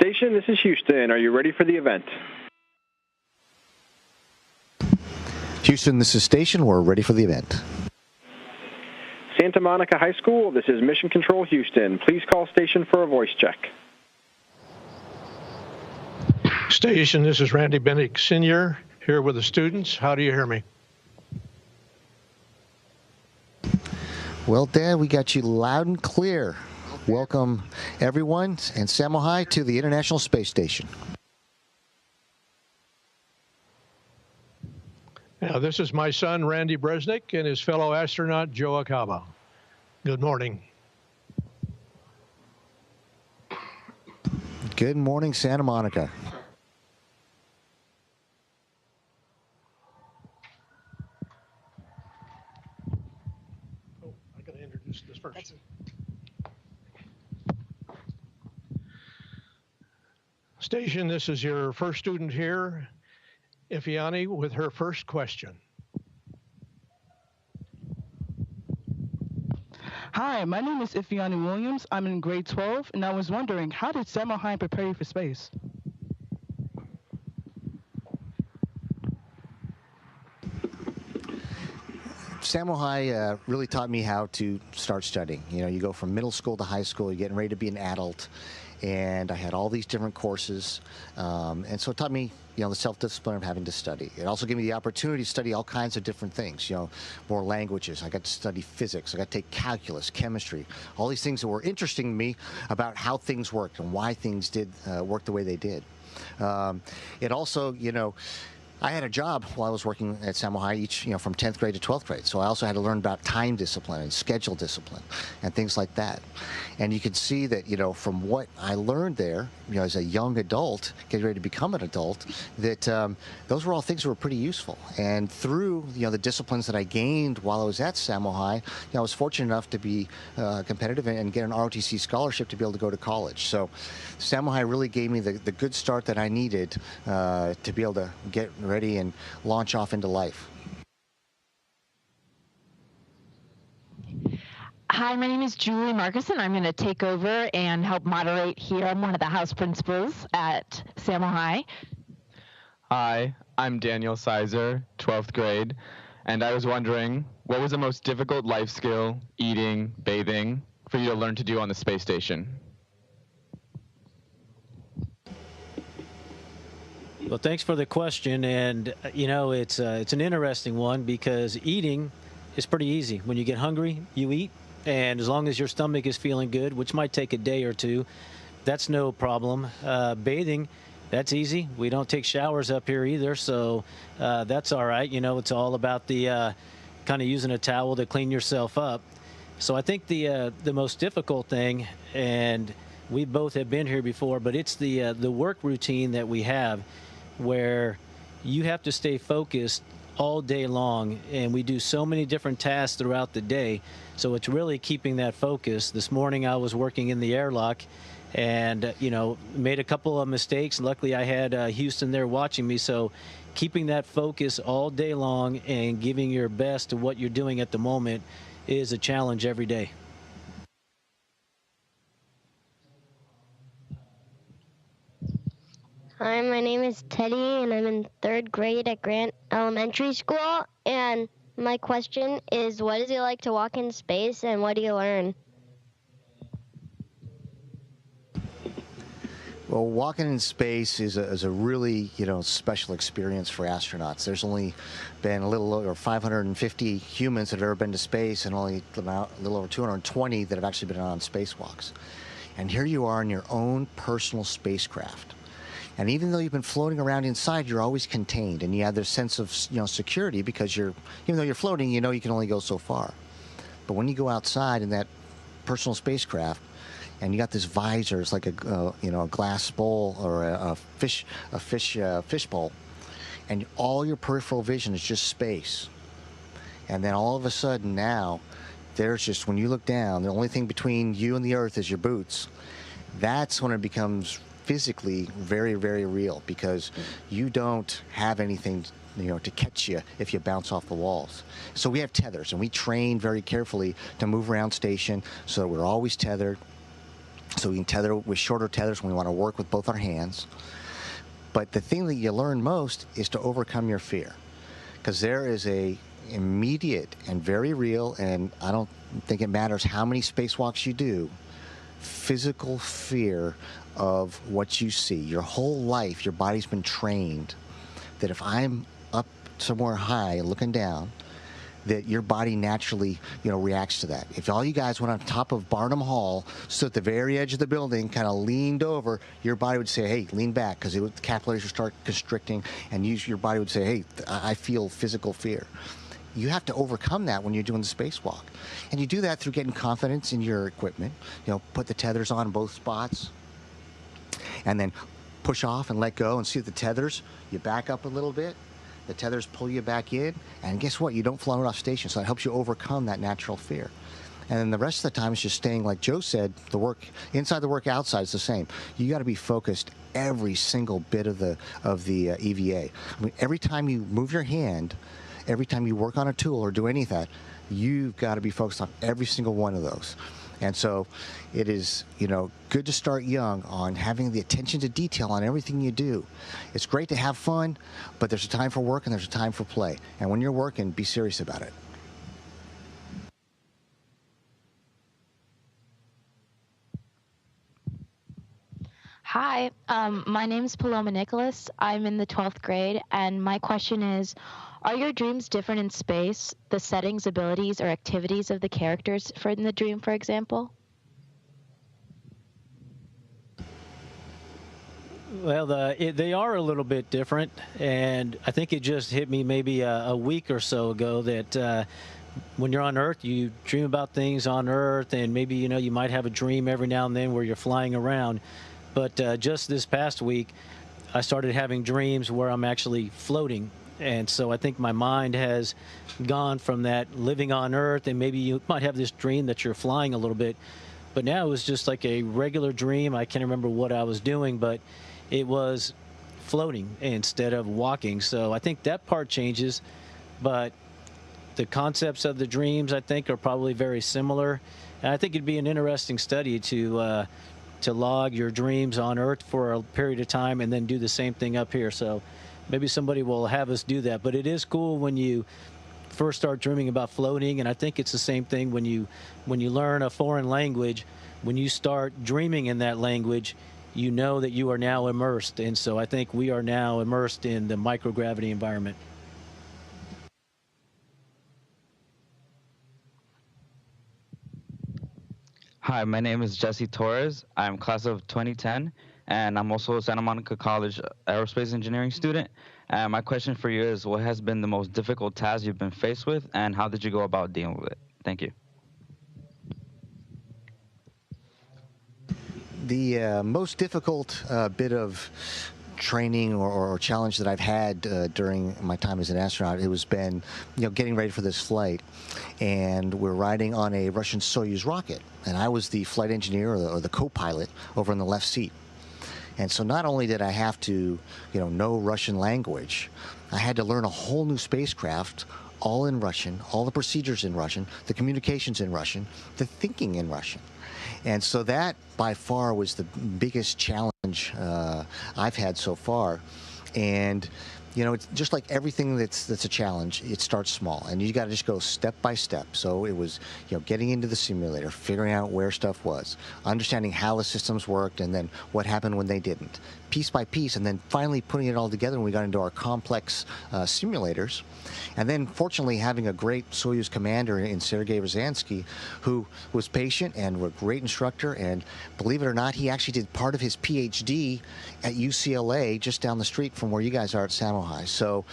Station, this is Houston. Are you ready for the event? Houston, this is Station. We're ready for the event. Santa Monica High School, this is Mission Control Houston. Please call station for a voice check. Station, this is Randy Bennick Sr. here with the students. How do you hear me? Well, Dad, we got you loud and clear. Welcome, everyone, and Samo High to the International Space Station. Now, this is my son, Randy Bresnik, and his fellow astronaut, Joe Acaba. Good morning. Good morning, Santa Monica. Oh, I got to introduce this first. Station, this is your first student here, Ifeanyi, with her first question. Hi, my name is Ifeanyi Williams. I'm in grade 12, and I was wondering, how did Samo High prepare you for space? Samo High really taught me how to start studying. You know, you go from middle school to high school, you're getting ready to be an adult, and I had all these different courses, and so it taught me, you know, the self-discipline of having to study. It also gave me the opportunity to study all kinds of different things, you know, more languages. I got to study physics. I got to take calculus, chemistry, all these things that were interesting to me about how things worked and why things did work the way they did. It also, you know, I had a job while I was working at Samo High, you know, from 10th grade to 12th grade. So I also had to learn about time discipline and schedule discipline and things like that. And you can see that, you know, from what I learned there, you know, as a young adult, getting ready to become an adult, that those were all things that were pretty useful. And through, you know, the disciplines that I gained while I was at Samo High, you know, I was fortunate enough to be competitive and get an ROTC scholarship to be able to go to college. So Samo High really gave me the good start that I needed to be able to get ready and launch off into life. Hi, my name is Julie Markuson. I'm going to take over and help moderate here. I'm one of the house principals at Samo High. Hi, I'm Daniel Sizer, 12th grade, and I was wondering, what was the most difficult life skill, eating, bathing, for you to learn to do on the space station? Well, thanks for the question, and you know, it's an interesting one because eating is pretty easy. When you get hungry, you eat, and as long as your stomach is feeling good, which might take a day or two, that's no problem. Bathing, that's easy. We don't take showers up here either, so that's all right. You know, it's all about the kind of using a towel to clean yourself up. So I think the most difficult thing, and we both have been here before, but it's the work routine that we have, where you have to stay focused all day long, and we do so many different tasks throughout the day, so it's really keeping that focus. This morning I was working in the airlock and, you know, made a couple of mistakes. Luckily I had Houston there watching me, so keeping that focus all day long and giving your best to what you're doing at the moment is a challenge every day. Hi, my name is Teddy, and I'm in 3rd grade at Grant Elementary School. And my question is, what is it like to walk in space, and what do you learn? Well, walking in space is a really, you know, special experience for astronauts. There's only been a little over 550 humans that have ever been to space, and only a little over 220 that have actually been on spacewalks. And here you are in your own personal spacecraft. And even though you've been floating around inside, you're always contained, and you have this sense of, you know, security because even though you're floating, you know you can only go so far. But when you go outside in that personal spacecraft, and you got this visor, it's like a you know, a glass bowl or a fish bowl, and all your peripheral vision is just space. And then all of a sudden now, there's just, when you look down, the only thing between you and the Earth is your boots. That's when it becomes physically very, very real, because you don't have anything, you know, to catch you if you bounce off the walls. So we have tethers, and we train very carefully to move around station so that we're always tethered. So we can tether with shorter tethers when we want to work with both our hands. But the thing that you learn most is to overcome your fear, because there is a immediate and very real, and I don't think it matters how many spacewalks you do, physical fear of what you see. Your whole life, your body's been trained that if I'm up somewhere high looking down, that your body naturally, reacts to that. If all you guys went on top of Barnum Hall, stood at the very edge of the building, kind of leaned over, your body would say, hey, lean back, because the capillaries would start constricting, and your body would say, hey, I feel physical fear. You have to overcome that when you're doing the spacewalk. And you do that through getting confidence in your equipment. Put the tethers on both spots, and then push off and let go and see the tethers. You back up a little bit. The tethers pull you back in, and guess what? You don't float off station, so that helps you overcome that natural fear. And then the rest of the time is just staying, like Joe said, the work inside, the work outside is the same. You got to be focused every single bit of the EVA. I mean, every time you move your hand, every time you work on a tool or do any of that, you've got to be focused on every single one of those. And so it is, good to start young on having the attention to detail on everything you do. It's great to have fun, but there's a time for work and there's a time for play. And when you're working, be serious about it. Hi, my name's Paloma Nicholas. I'm in the 12th grade, and my question is, are your dreams different in space, the settings, abilities, or activities of the characters in the dream, for example? Well, they are a little bit different, and I think it just hit me maybe a week or so ago that when you're on Earth, you dream about things on Earth, and maybe, you might have a dream every now and then where you're flying around. But just this past week, I started having dreams where I'm actually floating. And so I think my mind has gone from that living on Earth, and maybe you might have this dream that you're flying a little bit. But now it was just like a regular dream. I can't remember what I was doing, but it was floating instead of walking. So I think that part changes. But the concepts of the dreams, I think, are probably very similar. And I think it'd be an interesting study to log your dreams on Earth for a period of time and then do the same thing up here. So maybe somebody will have us do that. But it is cool when you first start dreaming about floating, and I think it's the same thing when you learn a foreign language. When you start dreaming in that language, you know that you are now immersed. And so I think we are now immersed in the microgravity environment. Hi, my name is Jesse Torres. I'm class of 2010, and I'm also a Santa Monica College aerospace engineering student. And my question for you is, what has been the most difficult task you've been faced with, and how did you go about dealing with it? Thank you. The most difficult bit of training or challenge that I've had during my time as an astronaut, it was been, getting ready for this flight. And we're riding on a Russian Soyuz rocket, and I was the flight engineer or the co-pilot over in the left seat. And so not only did I have to, know Russian language, I had to learn a whole new spacecraft, all in Russian, all the procedures in Russian, the communications in Russian, the thinking in Russian. And so that, by far, was the biggest challenge I've had so far. And, it's just like everything that's a challenge. It starts small, and you got to just go step by step. So it was, getting into the simulator, figuring out where stuff was, understanding how the systems worked, and then what happened when they didn't, piece by piece, and then finally putting it all together when we got into our complex simulators. And then, fortunately, having a great Soyuz commander in Sergei Rosansky, who was patient and a great instructor. And believe it or not, he actually did part of his PhD at UCLA, just down the street from where you guys are at Samohai. So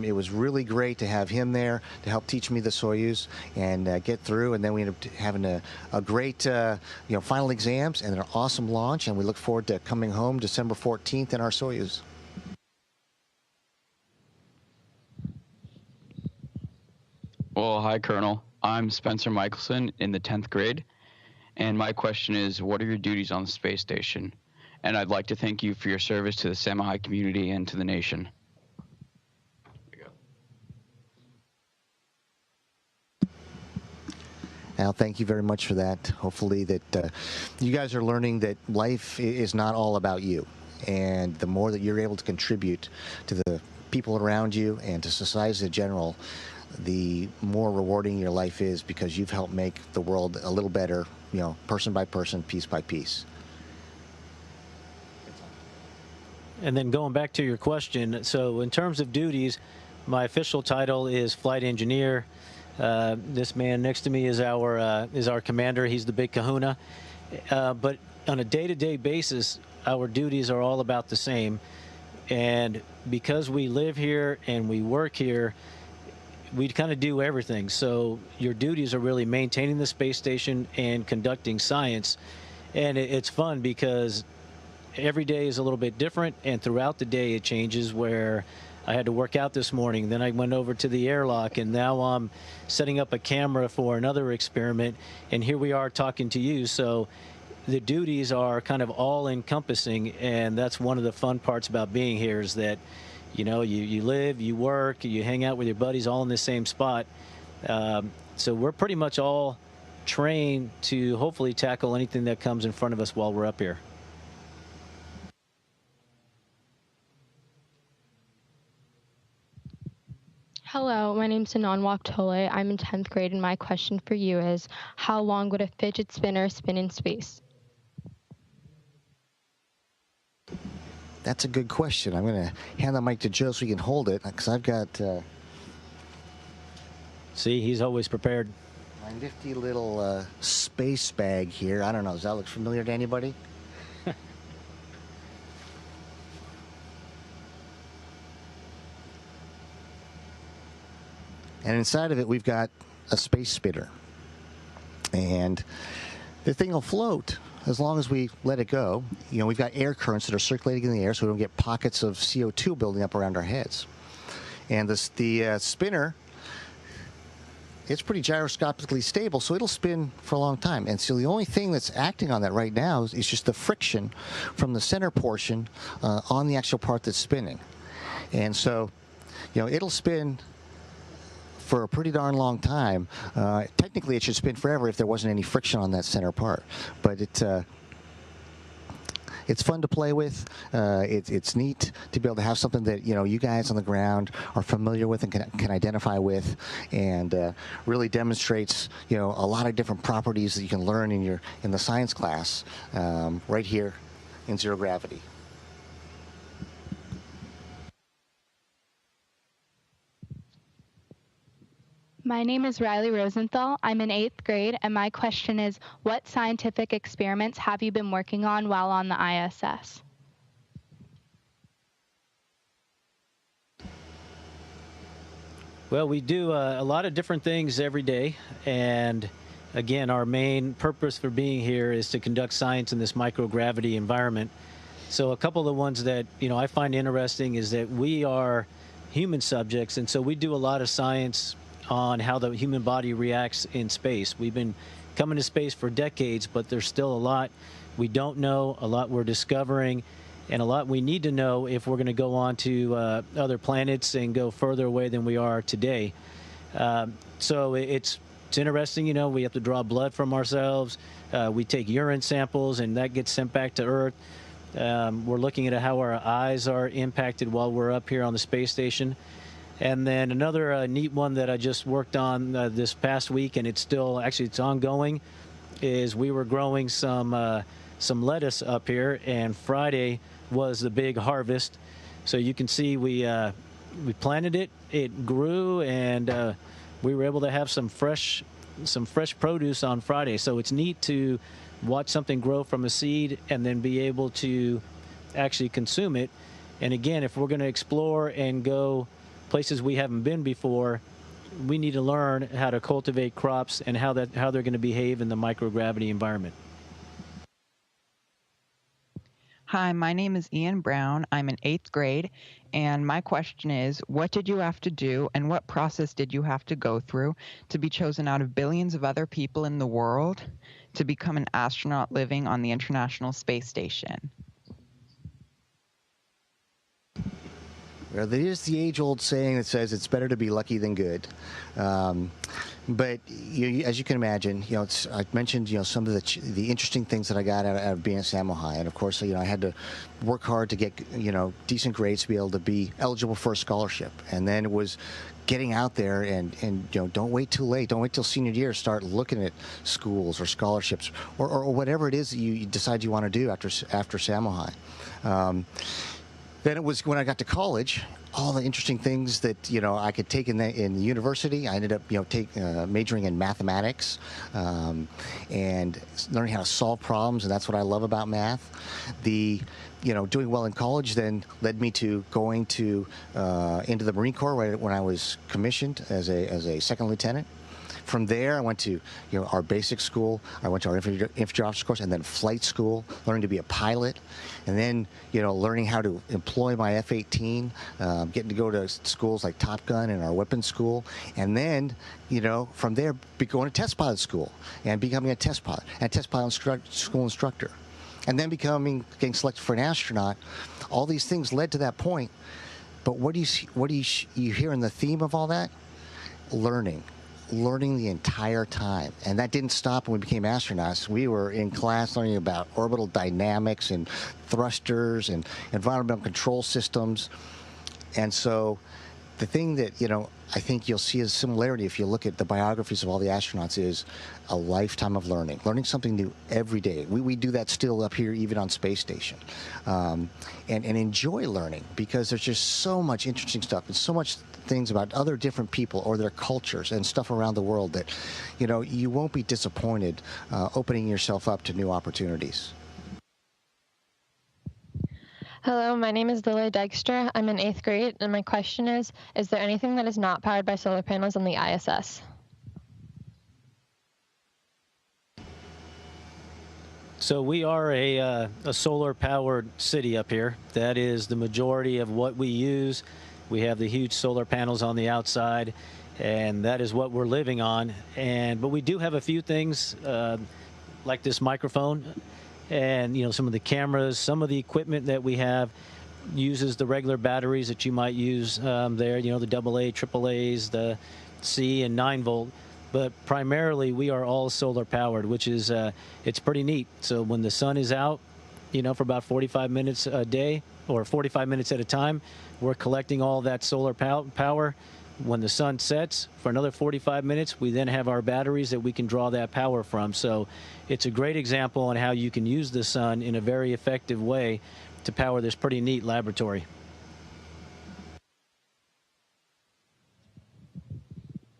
it was really great to have him there to help teach me the Soyuz and get through. And then we ended up having a great, final exams and an awesome launch. And we look forward to coming home December 14th in our Soyuz. Well, hi, Colonel. I'm Spencer Michelson in the 10th grade, and my question is, what are your duties on the space station? And I'd like to thank you for your service to the Samohai community and to the nation. Al, thank you very much for that. Hopefully that you guys are learning that life is not all about you. And the more that you're able to contribute to the people around you and to society in general, the more rewarding your life is, because you've helped make the world a little better, you know, person by person, piece by piece. And then going back to your question, so in terms of duties, my official title is flight engineer. This man next to me is our commander. He's the big kahuna. But on a day-to-day basis, our duties are all about the same. And because we live here and we work here, we kind of do everything. So your duties are really maintaining the space station and conducting science. And it's fun because every day is a little bit different, and throughout the day it changes, where I had to work out this morning, then I went over to the airlock, and now I'm setting up a camera for another experiment, and here we are talking to you. So the duties are kind of all encompassing, and that's one of the fun parts about being here, is that, you know, you live, you work, you hang out with your buddies all in the same spot. So we're pretty much all trained to hopefully tackle anything that comes in front of us while we're up here. Hello, my name's Ananwak Tole. I'm in 10th grade, and my question for you is, how long would a fidget spinner spin in space? That's a good question. I'm going to hand the mic to Joe so he can hold it, because I've got... See, he's always prepared. My nifty little space bag here. I don't know, does that look familiar to anybody? And inside of it, we've got a space spinner. And the thing will float as long as we let it go. You know, we've got air currents that are circulating in the air, so we don't get pockets of CO2 building up around our heads. And the spinner, it's pretty gyroscopically stable, so it'll spin for a long time. And so the only thing that's acting on that right now is just the friction from the center portion on the actual part that's spinning. And so, you know, it'll spin for a pretty darn long time. Technically, it should spin forever if there wasn't any friction on that center part. But it's fun to play with. It's neat to be able to have something that, you know, you guys on the ground are familiar with and can identify with, and really demonstrates, you know, a lot of different properties that you can learn in the science class right here in Zero Gravity. My name is Riley Rosenthal. I'm in 8th grade, and my question is, what scientific experiments have you been working on while on the ISS? Well, we do a lot of different things every day, and again, our main purpose for being here is to conduct science in this microgravity environment. So a couple of the ones that, you know, I find interesting is that we are human subjects, and so we do a lot of science on how the human body reacts in space. We've been coming to space for decades, but there's still a lot we don't know, a lot we're discovering, and a lot we need to know if we're going to go on to other planets and go further away than we are today. So it's interesting, you know, we have to draw blood from ourselves. We take urine samples, and that gets sent back to Earth. We're looking at how our eyes are impacted while we're up here on the space station. And then another neat one that I just worked on this past week, and it's ongoing, is we were growing some lettuce up here, and Friday was the big harvest. So you can see we planted it, it grew, and we were able to have some fresh produce on Friday. So it's neat to watch something grow from a seed and then be able to actually consume it. And again, if we're going to explore and go places we haven't been before, we need to learn how to cultivate crops and how they're going to behave in the microgravity environment. Hi, my name is Ian Brown. I'm in 8th grade, and my question is, what did you have to do and what process did you have to go through to be chosen out of billions of other people in the world to become an astronaut living on the International Space Station? Well, there is the age-old saying that says it's better to be lucky than good. But as you can imagine, I mentioned, some of the interesting things that I got out of being at Samuel High, and of course, I had to work hard to get, decent grades to be able to be eligible for a scholarship. And then it was getting out there and don't wait too late. Don't wait till senior year. Start looking at schools or scholarships or whatever it is that you decide you want to do after Samuel High. Then it was when I got to college, all the interesting things that I could take in the university. I ended up majoring in mathematics and learning how to solve problems, and that's what I love about math. Doing well in college then led me to going to into the Marine Corps when I was commissioned as a second lieutenant. From there, I went to our basic school. I went to our infantry officer course, and then flight school, learning to be a pilot, and then learning how to employ my F-18, getting to go to schools like Top Gun and our weapons school, and then from there going to test pilot school and becoming a test pilot and test pilot school instructor, and then getting selected for an astronaut. All these things led to that point. But what do you hear in the theme of all that? Learning the entire time. And that didn't stop when we became astronauts. We were in class learning about orbital dynamics and thrusters and environmental control systems. And so the thing that, I think you'll see as a similarity if you look at the biographies of all the astronauts is a lifetime of learning something new every day. We do that still up here, even on space station, and enjoy learning because there's just so much interesting stuff and so much things about other different people or their cultures and stuff around the world that, you won't be disappointed opening yourself up to new opportunities. Hello, my name is Lily Dykstra. I'm in 8th grade, and my question is there anything that is not powered by solar panels on the ISS? So we are a solar-powered city up here. That is the majority of what we use. We have the huge solar panels on the outside, and that is what we're living on. But we do have a few things like this microphone. And some of the cameras, some of the equipment that we have uses the regular batteries that you might use there, the AA, AAAs, the C and 9 volt. But primarily we are all solar powered, which is it's pretty neat. So when the sun is out, for about 45 minutes a day or 45 minutes at a time, we're collecting all that solar power. When the sun sets for another 45 minutes, we then have our batteries that we can draw that power from. So it's a great example on how you can use the sun in a very effective way to power this pretty neat laboratory.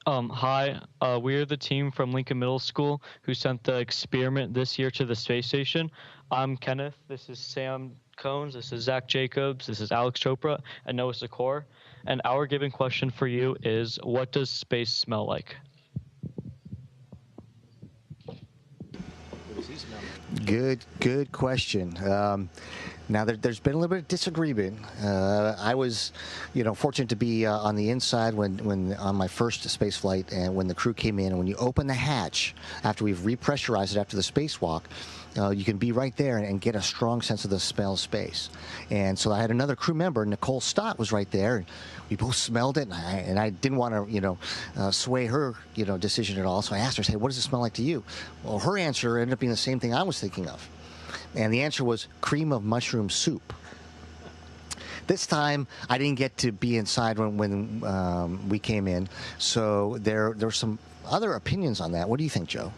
Hi, we're the team from Lincoln Middle School who sent the experiment this year to the space station. I'm Kenneth, this is Sam Cones, this is Zach Jacobs, this is Alex Chopra, and Noah Sikor. And our given question for you is, what does space smell like? Good question. Now, there's been a little bit of disagreement. I was, fortunate to be on the inside when on my first space flight, and when the crew came in, and when you open the hatch after we've repressurized it after the spacewalk, you can be right there and get a strong sense of the smell of space. And so I had another crew member, Nicole Stott, was right there, and we both smelled it, and I didn't want to, sway her, decision at all. So I asked her, "Hey, what does it smell like to you?" Well, her answer ended up being the same thing I was thinking of. And the answer was cream of mushroom soup. This time, I didn't get to be inside when we came in, so there were some other opinions on that. What do you think, Joe?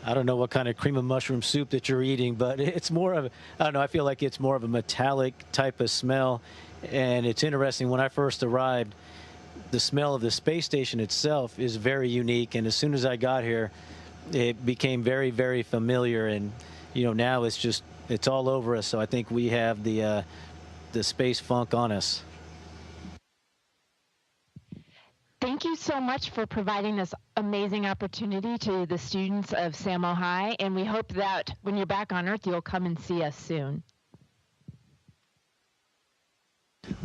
I don't know what kind of cream of mushroom soup that you're eating, but it's more of, I don't know, I feel like it's more of a metallic type of smell. And it's interesting, when I first arrived, the smell of the space station itself is very unique. And as soon as I got here, it became very, very familiar. And, now it's all over us. So I think we have the space funk on us. Thank you so much for providing this amazing opportunity to the students of Samuel High, and we hope that when you're back on Earth, you'll come and see us soon.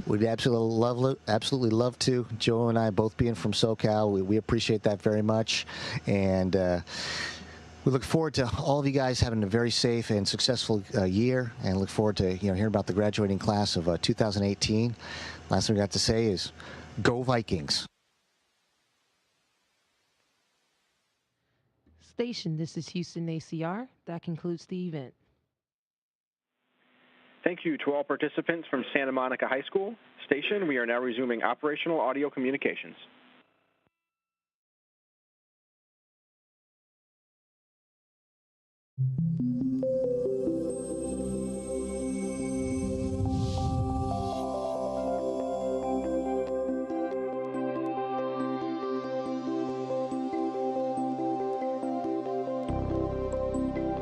We'd absolutely love to. Joe and I both being from SoCal, we appreciate that very much. And We look forward to all of you guys having a very safe and successful year, and look forward to hearing about the graduating class of 2018. Last thing we got to say is, go Vikings. Station, this is Houston ACR. That concludes the event. Thank you to all participants from Santa Monica High School. Station, we are now resuming operational audio communications.